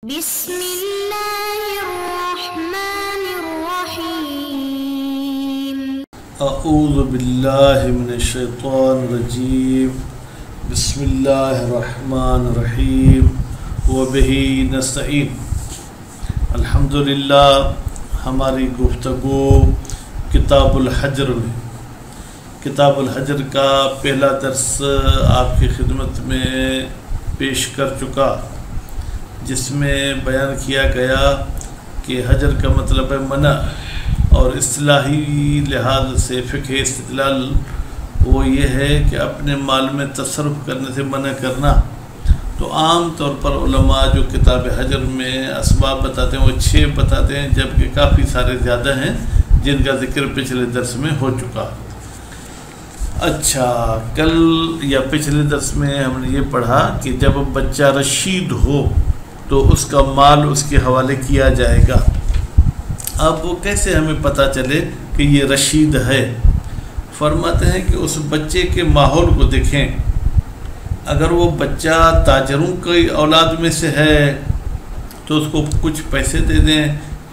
بسم اللہ الرحمن الرحیم اعوذ باللہ من الشیطان الرجیم بسم اللہ الرحمن الرحیم وبہ نستعین۔ الحمدللہ ہماری گفتگو کتاب الحجر میں کتاب الحجر کا پہلا درس آپ کی خدمت میں پیش کر چکا، جس میں بیان کیا گیا کہ حجر کا مطلب ہے منع، اور اصطلاحی لحاظ سے فقہ استدلال وہ یہ ہے کہ اپنے مال میں تصرف کرنے سے منع کرنا۔ تو عام طور پر علماء جو کتاب حجر میں اسباب بتاتے ہیں وہ 6 بتاتے ہیں، جبکہ کافی سارے زیادہ ہیں جن کا ذکر پچھلے درس میں ہو چکا۔ اچھا، کل یا پچھلے درس میں ہم نے یہ پڑھا کہ جب بچہ رشید ہو تو اس کا مال اس کے حوالے کیا جائے گا۔ اب وہ کیسے ہمیں پتہ چلے کہ یہ رشید ہے؟ فرماتے ہیں کہ اس بچے کے ماحول کو دیکھیں۔ اگر وہ بچہ تاجروں کی اولاد میں سے ہے تو اس کو کچھ پیسے دے دیں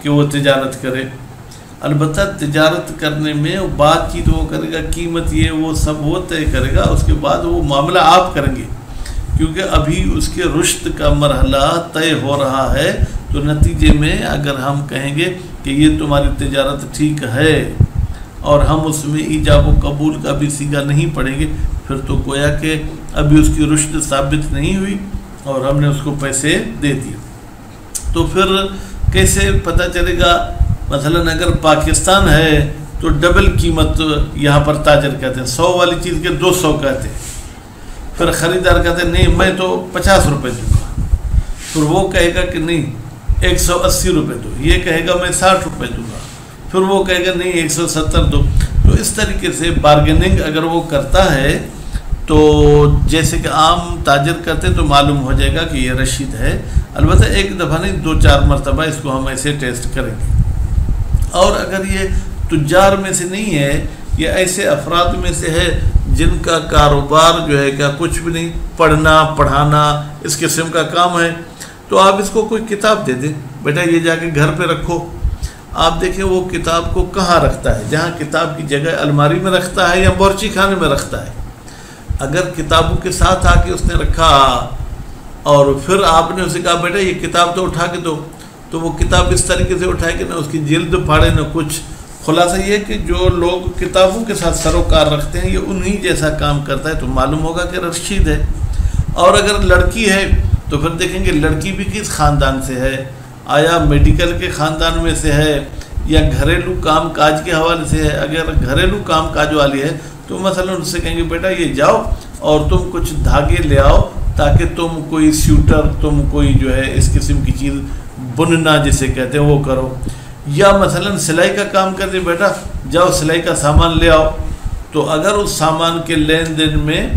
کہ وہ تجارت کرے۔ البتہ تجارت کرنے میں بات چیت وہ کرے گا، قیمت یہ وہ سب وہ طے کرے گا، اس کے بعد وہ معاملہ آپ کریں گے، کیونکہ ابھی اس کے رشد کا مرحلہ طے ہو رہا ہے۔ تو نتیجے میں اگر ہم کہیں گے کہ یہ تمہاری تجارت ٹھیک ہے اور ہم اس میں ایجاب و قبول کا بھی صیغہ نہیں پڑھیں گے، پھر تو گویا کہ ابھی اس کی رشد ثابت نہیں ہوئی اور ہم نے اس کو پیسے دے دیے۔ تو پھر کیسے پتہ چلے گا؟ مثلا اگر پاکستان ہے تو ڈبل قیمت یہاں پر تاجر کہتے ہیں، 100 والی چیز کے 200 کہتے ہیں۔ پھر خریدار کہتے ہیں نہیں میں تو 50 روپے دوں گا، پھر وہ کہے گا کہ نہیں 180 روپے دو، یہ کہے گا میں 60 روپے دوں گا، پھر وہ کہے گا نہیں 170 دو۔ تو اس طریقے سے بارگیننگ اگر وہ کرتا ہے تو جیسے کہ عام تاجر کرتے تو معلوم ہو جائے گا کہ یہ رشید ہے۔ البتہ ایک دفعہ نہیں 2-4 مرتبہ اس کو ہم ایسے ٹیسٹ کریں گے۔ اور اگر یہ تجار میں سے نہیں ہے، یہ ایسے افراد میں سے ہے جن کا کاروبار جو ہے کیا کچھ بھی نہیں، پڑھنا پڑھانا اس قسم کا کام ہے، تو آپ اس کو کوئی کتاب دے دیں، بیٹا یہ جا کے گھر پہ رکھو۔ آپ دیکھیں وہ کتاب کو کہاں رکھتا ہے، جہاں کتاب کی جگہ الماری میں رکھتا ہے یا بورچی خانے میں رکھتا ہے۔ اگر کتابوں کے ساتھ آ کے اس نے رکھا اور پھر آپ نے اسے کہا بیٹا یہ کتاب تو اٹھا کے دو، تو وہ کتاب اس طریقے سے اٹھائے کہ نہ اس کی جلد پھاڑے نہ کچھ۔ خلاصہ یہ کہ جو لوگ کتابوں کے ساتھ سروکار رکھتے ہیں یہ انہی جیسا کام کرتا ہے، تو معلوم ہوگا کہ رشید ہے۔ اور اگر لڑکی ہے تو پھر دیکھیں گے لڑکی بھی کس خاندان سے ہے، آیا میڈیکل کے خاندان میں سے ہے یا گھریلو کام کاج کے حوالے سے ہے۔ اگر گھریلو کام کاج والی ہے تو مثلا ان سے کہیں گے بیٹا یہ جاؤ اور تم کچھ دھاگے لے آؤ تاکہ تم کوئی سیوٹر، تم کوئی جو ہے اس قسم کی چیز بننا جسے کہتے ہیں وہ کرو۔ یا مثلا سلائی کا کام کر دے، بیٹا جاؤ سلائی کا سامان لے آؤ۔ تو اگر اس سامان کے لین دین میں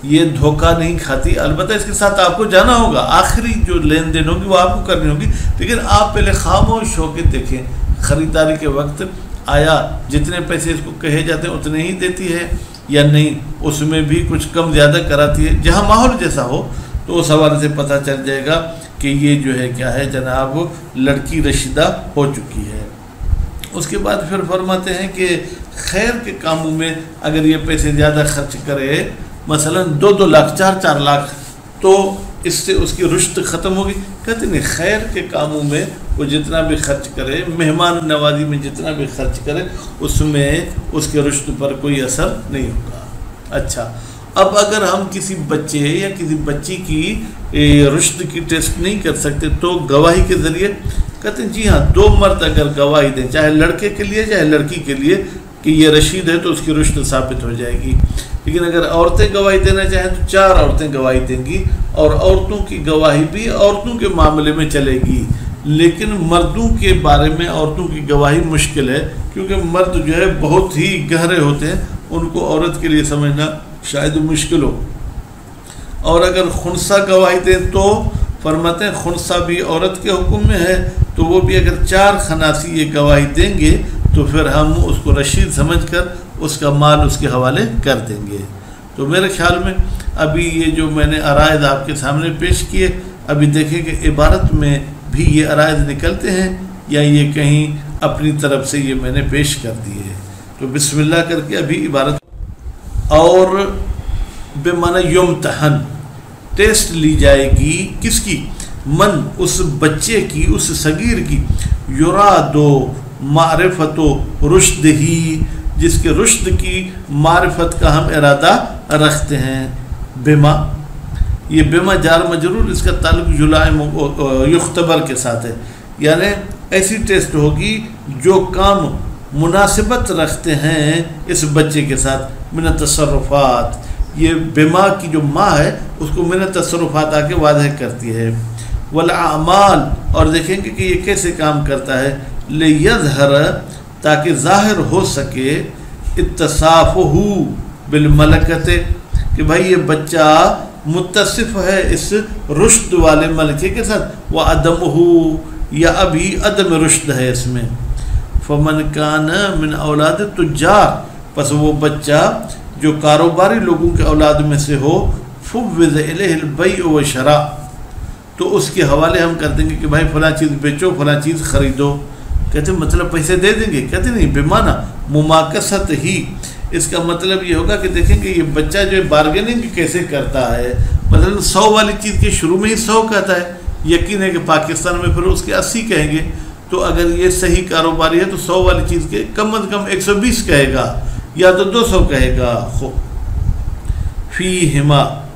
یہ دھوکہ نہیں کھاتی، البتہ اس کے ساتھ آپ کو جانا ہوگا، آخری جو لین دین ہوگی وہ آپ کو کرنی ہوگی، لیکن آپ پہلے خاموش ہو کے دیکھیں خریداری کے وقت آیا جتنے پیسے اس کو کہے جاتے ہیں اتنے ہی دیتی ہے یا نہیں، اس میں بھی کچھ کم زیادہ کراتی ہے۔ جہاں ماحول جیسا ہو تو اس حوالے سے پتہ چل جائے گا کہ یہ جو ہے کیا ہے جناب لڑکی رشیدہ ہو چکی ہے۔ اس کے بعد پھر فرماتے ہیں کہ خیر کے کاموں میں اگر یہ پیسے زیادہ خرچ کرے، مثلا 2-2 لاکھ 4-4 لاکھ، تو اس سے اس کی رشد ختم ہوگی۔ کہتے نہیں خیر کے کاموں میں وہ جتنا بھی خرچ کرے، مہمان نوازی میں جتنا بھی خرچ کرے، اس میں اس کے رشد پر کوئی اثر نہیں ہوگا۔ اچھا، اب اگر ہم کسی بچے یا کسی بچی کی رشد کی ٹیسٹ نہیں کر سکتے تو گواہی کے ذریعے، کہتے ہیں جی ہاں 2 مرد اگر گواہی دیں، چاہے لڑکے کے لیے چاہے لڑکی کے لیے کہ یہ رشید ہے، تو اس کی رشد ثابت ہو جائے گی۔ لیکن اگر عورتیں گواہی دینا چاہیں تو 4 عورتیں گواہی دیں گی، اور عورتوں کی گواہی بھی عورتوں کے معاملے میں چلے گی، لیکن مردوں کے بارے میں عورتوں کی گواہی مشکل ہے، کیونکہ مرد جو ہے بہت ہی گہرے ہوتے ہیں، ان کو عورت کے لیے سمجھنا شاید مشکل ہو۔ اور اگر خنثی گواہی دیں تو فرماتے ہیں خنثی بھی عورت کے حکم میں ہے، تو وہ بھی اگر 4 خناسی یہ گواہی دیں گے تو پھر ہم اس کو رشید سمجھ کر اس کا مال اس کے حوالے کر دیں گے۔ تو میرے خیال میں ابھی یہ جو میں نے عرائض آپ کے سامنے پیش کیے ابھی دیکھیں کہ عبارت میں بھی یہ عرائض نکلتے ہیں یا یہ کہیں اپنی طرف سے یہ میں نے پیش کر دی ہے. تو بسم اللہ کر کے ابھی عبارت. اور بے معنی یمتحن ٹیسٹ لی جائے گی کس کی؟ من اس بچے کی، اس صغیر کی، یرادو معرفت و رشد ہی جس کے رشد کی معرفت کا ہم ارادہ رکھتے ہیں. بما یہ بما جار مجرور اس کا تعلق یلائم یختبر کے ساتھ ہے، یعنی ایسی ٹیسٹ ہوگی جو کام مناسبت رکھتے ہیں اس بچے کے ساتھ من تصرفات. یہ بما کی جو ماں ہے اس کو من تصرفات آ کے واضح کرتی ہے. والاعمال اور دیکھیں گے کہ یہ کیسے کام کرتا ہے. لیظہر تاکہ ظاہر ہو سکے اتصافہ بالملکت کہ بھائی یہ بچہ متصف ہے اس رشد والے ملکے کے ساتھ، وعدمہ یا ابھی عدم رشد ہے اس میں. فمن کان من اولاد تجار پس وہ بچہ جو کاروباری لوگوں کے اولاد میں سے ہو، فوض الیہ البیع و شراء تو اس کے حوالے ہم کر دیں گے کہ بھائی فلاں چیز بیچو، فلاں چیز خریدو. کہتے ہیں مطلب پیسے دے دیں گے؟ کہتے نہیں، بمعنی مماکست ہی. اس کا مطلب یہ ہوگا کہ دیکھیں کہ یہ بچہ جو بارگیننگ کیسے کرتا ہے. مثلا 100 والی چیز کے شروع میں ہی 100 کہتا ہے، یقین ہے کہ پاکستان میں پھر اس کے 80 کہیں گے. تو اگر یہ صحیح کاروباری ہے تو 100 والی چیز کے کم از کم 120 کہے گا یا تو 200 کہے گا.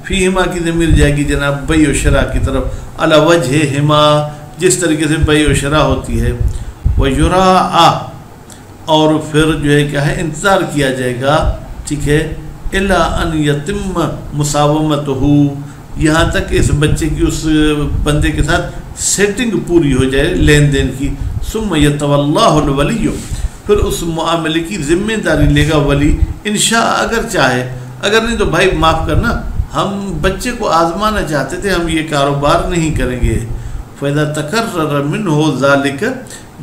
فیہما کی ضمیر جائے گی جناب بیع و شراء کی طرف، علی وجہ ہما جس طریقے سے بیع و شراء ہوتی ہے. ویراء اور پھر جو ہے کیا ہے انتظار کیا جائے گا، ٹھیک ہے، الا ان یتم مساومتہ یہاں تک اس بچے کی اس بندے کے ساتھ سیٹنگ پوری ہو جائے لین دین کی. ثم یتولی الولی پھر اس معاملے کی ذمہ داری لے گا ولی انشاء اگر چاہے، اگر نہیں تو بھائی معاف کرنا ہم بچے کو آزمانا چاہتے تھے، ہم یہ کاروبار نہیں کریں گے. فَإِذَا تَكَرَّرَ مِنْهُ ذَلِكَ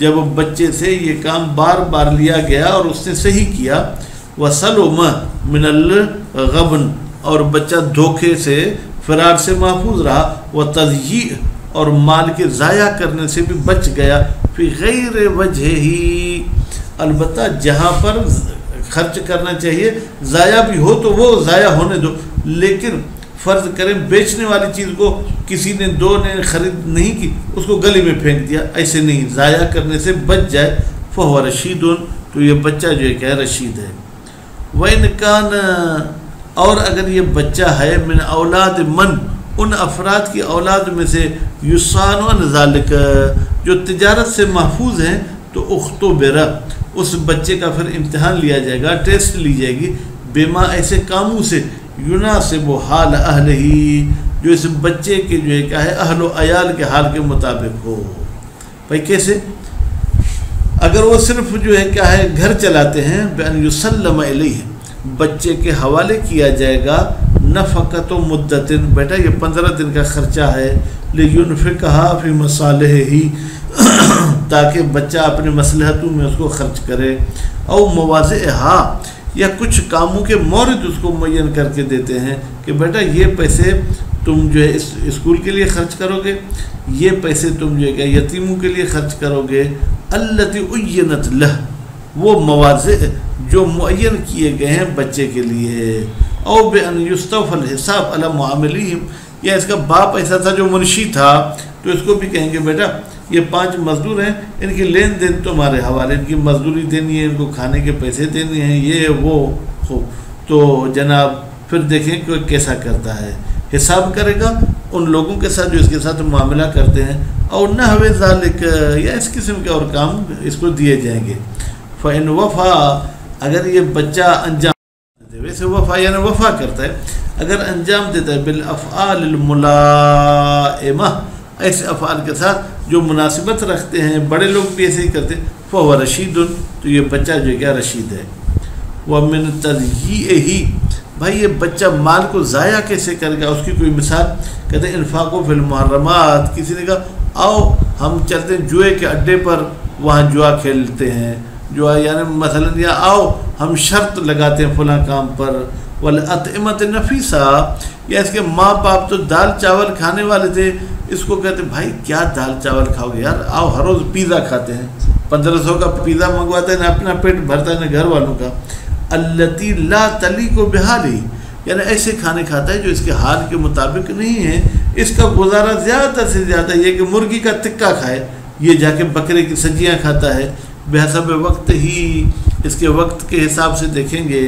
جب بچے سے یہ کام بار بار لیا گیا اور اس نے صحیح کیا. وَسَلُمَ مِنَ الْغَبْنِ اور بچہ دھوکے سے فرار سے محفوظ رہا. وَتَضْيِيعِ اور مال کے ضائع کرنے سے بھی بچ گیا. فی غیر وجہ ہی البتہ جہاں پر خرچ کرنا چاہیے ضائع بھی ہو تو وہ ضائع ہونے دو، لیکن فرض کریں بیچنے والی چیز کو کسی نے دو نے خرید نہیں کی، اس کو گلی میں پھینک دیا، ایسے نہیں، ضائع کرنے سے بچ جائے. فہو رشید تو یہ بچہ جو ہے کہ رشید ہے. وَإِنْ كَانَ اور اگر یہ بچہ ہے من اولاد من ان افراد کی اولاد میں سے یصان عن ذالک جو تجارت سے محفوظ ہیں، تو اختبر اس بچے کا پھر امتحان لیا جائے گا، ٹیسٹ لی جائے گی. بما ایسے کاموں سے یناسب حال اہل ہی جو اس بچے کے جو ہے کیا ہے اہل و عیال کے حال کے مطابق ہو. بھائی کیسے؟ اگر وہ صرف جو ہے کیا ہے گھر چلاتے ہیں، بأن یسلم الیہ بچے کے حوالے کیا جائے گا نفقت و مدت بیٹا یہ 15 دن کا خرچہ ہے، لینفقھا فی مصالحہ تاکہ بچہ اپنے مصلحتوں میں اس کو خرچ کرے. او مواضعہا یا کچھ کاموں کے مورد اس کو معین کر کے دیتے ہیں کہ بیٹا یہ پیسے تم جو ہے اس اسکول کے لیے خرچ کرو گے، یہ پیسے تم جو ہے کہ یتیموں کے لیے خرچ کرو گے. التی عینت لہ وہ مواضع جو معین کیے گئے ہیں بچے کے لیے. او بان یستوفى الحساب علی معاملہم یا اس کا باپ ایسا تھا جو منشی تھا تو اس کو بھی کہیں گے بیٹا یہ 5 مزدور ہیں، ان کی لین دین تمہارے حوالے، ان کی مزدوری دینی ہے، ان کو کھانے کے پیسے دینے ہیں، یہ وہ ہو. تو جناب پھر دیکھیں کہ کیسا کرتا ہے، حساب کرے گا ان لوگوں کے ساتھ جو اس کے ساتھ معاملہ کرتے ہیں. اور نحو ذالک یا اس قسم کے اور کام اس کو دیے جائیں گے. فإن وفا اگر یہ بچہ انجام دے، ویسے وفا یعنی وفا کرتا ہے، اگر انجام دیتا ہے بالافعال الملائمہ ایسے افعال کے ساتھ جو مناسبت رکھتے ہیں، بڑے لوگ بھی ایسے ہی کرتے ہیں، فہو رشید تو یہ بچہ جو ہے کیا رشید ہے. ومن تضییعہ بھائی یہ بچہ مال کو ضائع کیسے کرے گا، اس کی کوئی مثال کہتے ہیں انفاق فی المحرمات. کسی نے کہا آؤ ہم چلتے ہیں جوئے کے اڈے پر، وہاں جوا کھیلتے ہیں، جوا یعنی مثلا یا آؤ ہم شرط لگاتے ہیں فلاں کام پر. والاطعمۃ نفیسہ یا اس کے ماں باپ تو دال چاول کھانے والے تھے، اس کو کہتے بھائی کیا دال چاول کھاؤ گے یار، آؤ ہر روز پیزا کھاتے ہیں، 1500 کا پیزا منگواتے ہیں، نہ اپنا پیٹ بھرتا ہے نہ گھر والوں کا. التی لا تلیق بحالی، یعنی ایسے کھانے کھاتا ہے جو اس کے حال کے مطابق نہیں ہے. اس کا گزارا زیادہ سے زیادہ یہ کہ مرغی کا تکہ کھائے، یہ جا کے بکرے کی سجیاں کھاتا ہے. بحسب وقت ہی، اس کے وقت کے حساب سے دیکھیں گے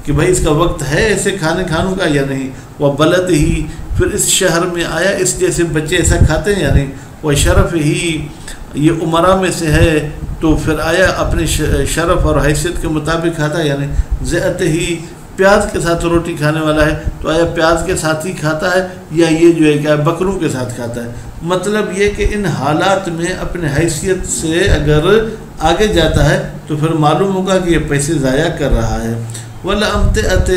کہ بھائی اس کا وقت ہے ایسے کھانے کھانوں کا یا نہیں. وہ بلد ہی، پھر اس شہر میں آیا اس جیسے بچے ایسا کھاتے ہیں یا نہیں. وہ شرف ہی، یہ عمرہ میں سے ہے تو پھر آیا اپنے شرف اور حیثیت کے مطابق کھاتا ہے یا نہیں. ذات ہی، پیاز کے ساتھ روٹی کھانے والا ہے تو آیا پیاز کے ساتھ ہی کھاتا ہے یا یہ جو ہے کیا بکروں کے ساتھ کھاتا ہے. مطلب یہ کہ ان حالات میں اپنے حیثیت سے اگر آگے جاتا ہے تو پھر معلوم ہوگا کہ یہ پیسے ضائع کر رہا ہے. ولا امتعت،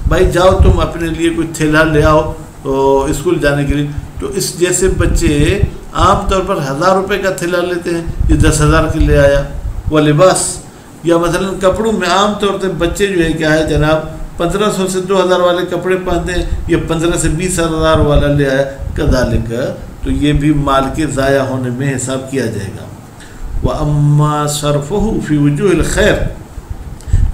بھائی جاؤ تم اپنے لیے کوئی تھیلا لے آؤ تو اسکول جانے کے لیے، تو اس جیسے بچے عام طور پر 1000 روپے کا تھیلا لیتے ہیں، یہ 10,000 کے لے آیا. وہ لباس، یا مثلا کپڑوں میں عام طور سے بچے جو ہے کیا ہے جناب 1500 سے 2000 والے کپڑے پہنتے ہیں، یہ 15 سے 20,000 والا لے آیا. کذالک، تو یہ بھی مال کے ضائع ہونے میں حساب کیا جائے گا. وَأَمَّا صَرْفُهُ فِي وُجُوهِ الْخَيْرِ،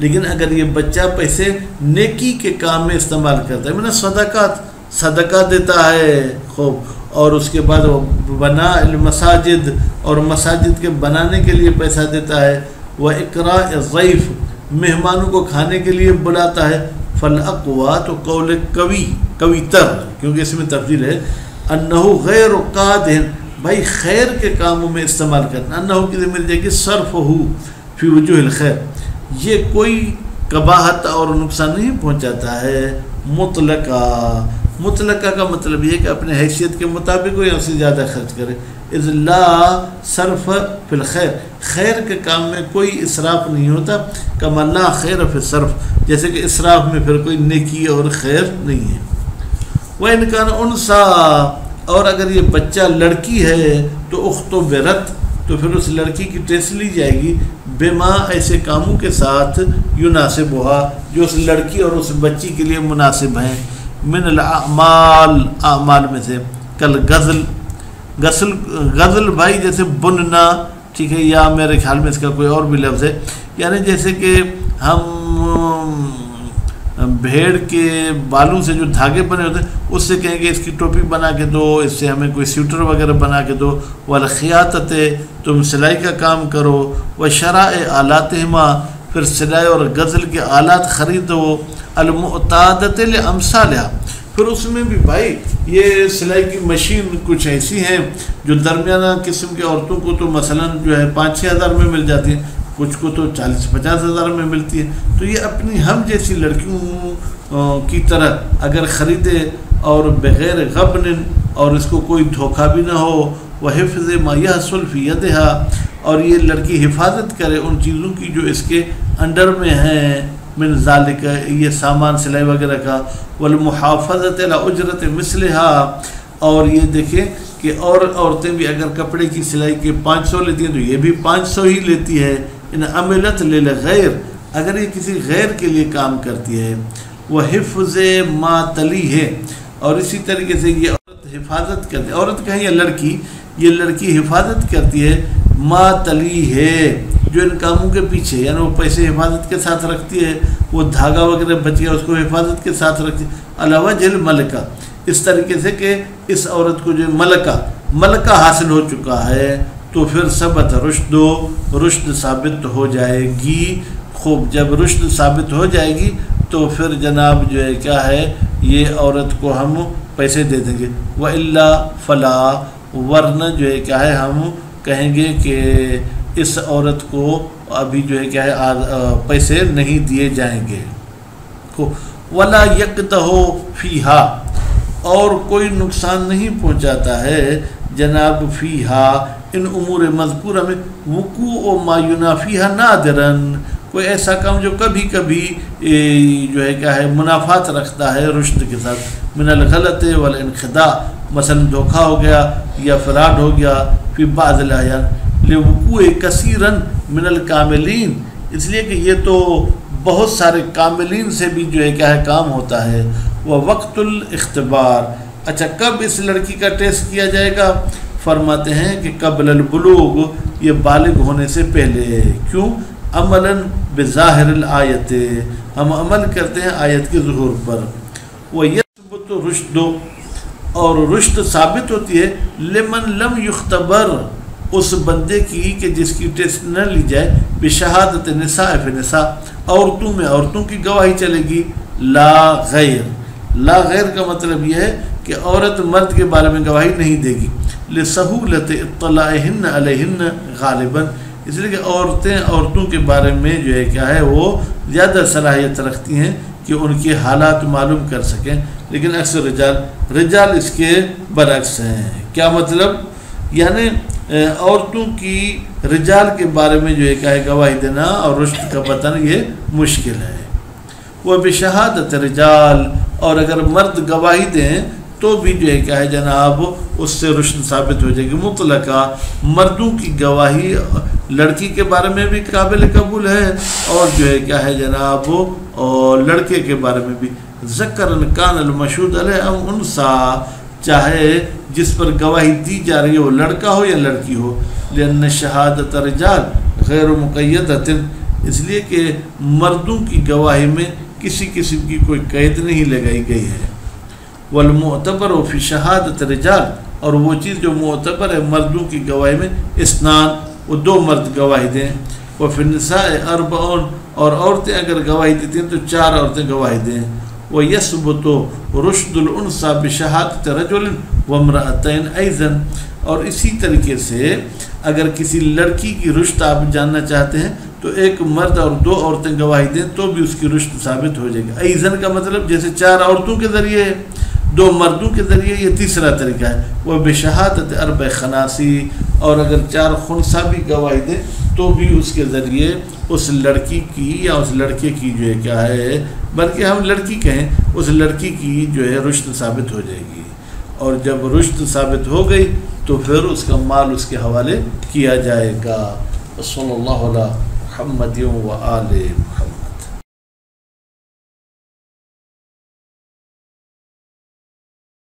لیکن اگر یہ بچہ پیسے نیکی کے کام میں استعمال کرتا ہے، میں صدقات، صدقہ دیتا ہے خوب، اور اس کے بعد وہ بنا المساجد، اور مساجد کے بنانے کے لیے پیسہ دیتا ہے. وہ اقراء الضیف، مہمانوں کو کھانے کے لیے بلاتا ہے. فالاقوا، تو قول قوی تر، کیونکہ اس میں تفضیل ہے. انہ غیر قادر، بھائی خیر کے کاموں میں استعمال کرنا. انہ کی ضمیر جائے گی صرفہ فی وجوہ الخیر، یہ کوئی قباحت اور نقصان نہیں پہنچاتا ہے. مطلقہ کا مطلب یہ کہ اپنے حیثیت کے مطابق یا اس سے زیادہ خرچ کرے. اذ لا صرف فی الخیر، خیر کے کام میں کوئی اسراف نہیں ہوتا. کما لا خیر فی الصرف، جیسے کہ اسراف میں پھر کوئی نیکی اور خیر نہیں ہے. وَإِنْ كَانَ أُنْثَىٰ، اور اگر یہ بچہ لڑکی ہے تو اختبرت، تو پھر اس لڑکی کی ٹیسٹ لی جائے گی. بما، ایسے کاموں کے ساتھ يناسبها، جو اس لڑکی اور اس بچی کے لیے مناسب ہیں. من الاعمال، اعمال میں سے. کل غزل بھائی جیسے بننا، ٹھیک ہے، یا میرے خیال میں اس کا کوئی اور بھی لفظ ہے، یعنی جیسے کہ ہم بھیڑ کے بالوں سے جو دھاگے بنے ہوتے ہیں اس سے کہیں گے اس کی ٹوپی بنا کے دو، اس سے ہمیں کوئی سویٹر وغیرہ بنا کے دو. والخیاطت، تم سلائی کا کام کرو. وشراء آلاتہما، پھر سلائی اور غزل کے آلات خریدو. المعتادۃ لامثالھا، پھر اس میں بھی بھائی یہ سلائی کی مشین کچھ ایسی ہیں جو درمیانہ قسم کے عورتوں کو تو مثلا جو ہے 5-6 ہزار میں مل جاتی ہیں، کچھ کو تو 40-50 ہزار میں ملتی ہے. تو یہ اپنی ہم جیسی لڑکیوں کی طرح اگر خریدے اور بغیر غبن، اور اس کو کوئی دھوکہ بھی نہ ہو. وحفظ ما یحصل فی یدہا، اور یہ لڑکی حفاظت کرے ان چیزوں کی جو اس کے انڈر میں ہیں. من ذالک، یہ سامان سلائی وغیرہ کا. والمحافظت علی اجرت مثلہا، اور یہ دیکھیں کہ اور عورتیں بھی اگر کپڑے کی سلائی کے 500 لیتی ہیں تو یہ بھی 500 ہی لیتی ہے. ان عملت للغیر، اگر یہ کسی غیر کے لیے کام کرتی ہے. وہ حفظ ما تلی ہے، اور اسی طریقے سے یہ عورت حفاظت کرتی ہے، عورت کہیں یا لڑکی، یہ لڑکی حفاظت کرتی ہے ما تلی ہے، جو ان کاموں کے پیچھے، یعنی وہ پیسے حفاظت کے ساتھ رکھتی ہے، وہ دھاگا وغیرہ بچ گیا اس کو حفاظت کے ساتھ رکھتی ہے. علاوہ جل ملکہ، اس طریقے سے کہ اس عورت کو جو ملکہ حاصل ہو چکا ہے تو پھر ثبت رشد ثابت ہو جائے گی. خوب، جب رشد ثابت ہو جائے گی تو پھر جناب جو ہے کیا ہے، یہ عورت کو ہم پیسے دے دیں گے. وَإِلَّا فَلَا، ورنہ جو ہے کیا ہے ہم کہیں گے کہ اس عورت کو ابھی جو ہے کیا ہے پیسے نہیں دیے جائیں گے. وَلَا يَقْدَحُ فِيهَا، اور کوئی نقصان نہیں پہنچاتا ہے جناب فیہا، ان امور مذکورہ میں. وقوع ما ینافیہا نادراً، کوئی ایسا کام جو کبھی کبھی جو ہے کیا ہے منافات رکھتا ہے رشد کے ساتھ. من الغلط والانخداع، مثلا دھوکہ ہو گیا یا فراڈ ہو گیا. فی بعض الاحیان لوقوع کثیراً من الکاملین، اس لیے کہ یہ تو بہت سارے کاملین سے بھی جو ہے کیا ہے کام ہوتا ہے. وہ وقت الاختبار، اچھا کب اس لڑکی کا ٹیسٹ کیا جائے گا؟ فرماتے ہیں کہ قبل البلوغ، یہ بالغ ہونے سے پہلے. کیوں؟ عملاً بظاہر الآیت، ہم عمل کرتے ہیں آیت کے ظہور پر. وَيَثْبُتُ رُشْدُ، اور رشد ثابت ہوتی ہے لمن لم یختبر، اس بندے کی کہ جس کی ٹیسٹ نہ لی جائے، بشہادت نساء فی نساء، عورتوں میں عورتوں کی گواہی چلے گی. لا غیر، لا غیر کا مطلب یہ ہے کہ عورت مرد کے بارے میں گواہی نہیں دے گی. لسہولت اطلاعہن علیہن غالباً، اس لیے کہ عورتیں عورتوں کے بارے میں جو ہے کیا ہے وہ زیادہ صلاحیت رکھتی ہیں کہ ان کے حالات معلوم کر سکیں. لیکن اکثر رجال اس کے برعکس ہیں. کیا مطلب؟ یعنی عورتوں کی رجال کے بارے میں جو ہے کیا ہے گواہی دینا اور رشد کا بتانا یہ مشکل ہے. وہ بشہادت رجال، اور اگر مرد گواہی دیں تو بھی جو ہے کیا ہے جناب اس سے رشد ثابت ہو جائے گی. مطلقہ مردوں کی گواہی لڑکی کے بارے میں بھی قابل قبول ہے اور جو ہے کیا ہے جناب اور لڑکے کے بارے میں بھی. ذکرن کان المشہود علیہ ام انثی، چاہے جس پر گواہی دی جا رہی ہے وہ لڑکا ہو یا لڑکی ہو. لأن شہادت رجال غیر مقیدۃ، اس لیے کہ مردوں کی گواہی میں کسی قسم کی کوئی قید نہیں لگائی گئی ہے. والمعتبر فی شہادت رجال، اور وہ چیز جو معتبر ہے مردوں کی گواہی میں، اسنان، وہ دو مرد گواہی دیں. وفی النساء اربعون، اور عورتیں اگر گواہی دیتی ہیں تو 4 عورتیں گواہی دیں. وَيَثْبُتُ رُشْدُ الْأُنْثَى بِشَهَادَةِ رَجُلٍ وَامْرَأَتَيْنِ أَيْضًا، اور اسی طریقے سے اگر کسی لڑکی کی رشد آپ جاننا چاہتے ہیں تو ایک مرد اور 2 عورتیں گواہی دیں تو بھی اس کی رشد ثابت ہو جائے گی. ایزن کا مطلب جیسے 4 عورتوں کے ذریعے 2 مردوں کے ذریعے، یہ تیسرا طریقہ ہے. وہ بشہادت 4 خناسی، اور اگر 4 خنسا بھی گواہی دیں تو بھی اس کے ذریعے اس لڑکی کی یا اس لڑکے کی جو ہے کیا ہے، بلکہ ہم لڑکی کہیں، اس لڑکی کی جو ہے رشد ثابت ہو جائے گی. اور جب رشد ثابت ہو گئی تو پھر اس کا مال اس کے حوالے کیا جائے گا. صلی اللہ علیہ محمد و آل محمد.